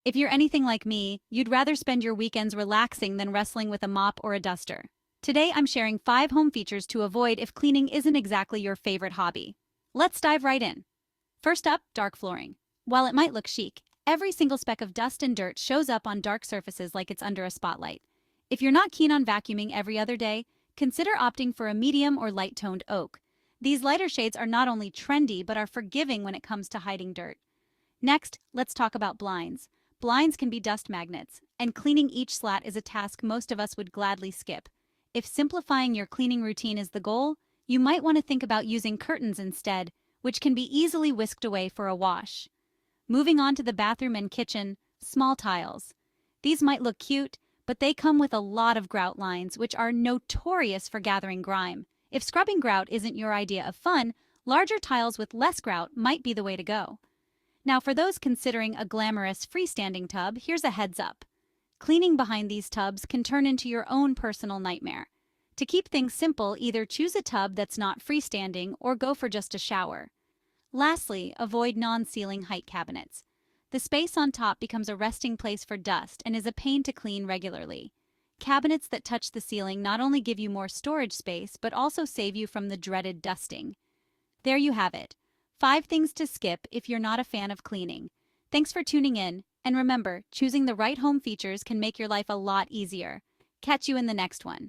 If you're anything like me, you'd rather spend your weekends relaxing than wrestling with a mop or a duster. Today, I'm sharing 5 home features to avoid if cleaning isn't exactly your favorite hobby. Let's dive right in. First up, dark flooring. While it might look chic, every single speck of dust and dirt shows up on dark surfaces like it's under a spotlight. If you're not keen on vacuuming every other day, consider opting for a medium or light-toned oak. These lighter shades are not only trendy but are forgiving when it comes to hiding dirt. Next, let's talk about blinds. Blinds can be dust magnets, and cleaning each slat is a task most of us would gladly skip. If simplifying your cleaning routine is the goal, you might want to think about using curtains instead, which can be easily whisked away for a wash. Moving on to the bathroom and kitchen, small tiles. These might look cute, but they come with a lot of grout lines, which are notorious for gathering grime. If scrubbing grout isn't your idea of fun, larger tiles with less grout might be the way to go. Now, for those considering a glamorous freestanding tub, here's a heads up. Cleaning behind these tubs can turn into your own personal nightmare. To keep things simple, either choose a tub that's not freestanding or go for just a shower. Lastly, avoid non-ceiling height cabinets. The space on top becomes a resting place for dust and is a pain to clean regularly. Cabinets that touch the ceiling not only give you more storage space, but also save you from the dreaded dusting. There you have it. 5 things to skip if you're not a fan of cleaning. Thanks for tuning in, and remember, choosing the right home features can make your life a lot easier. Catch you in the next one.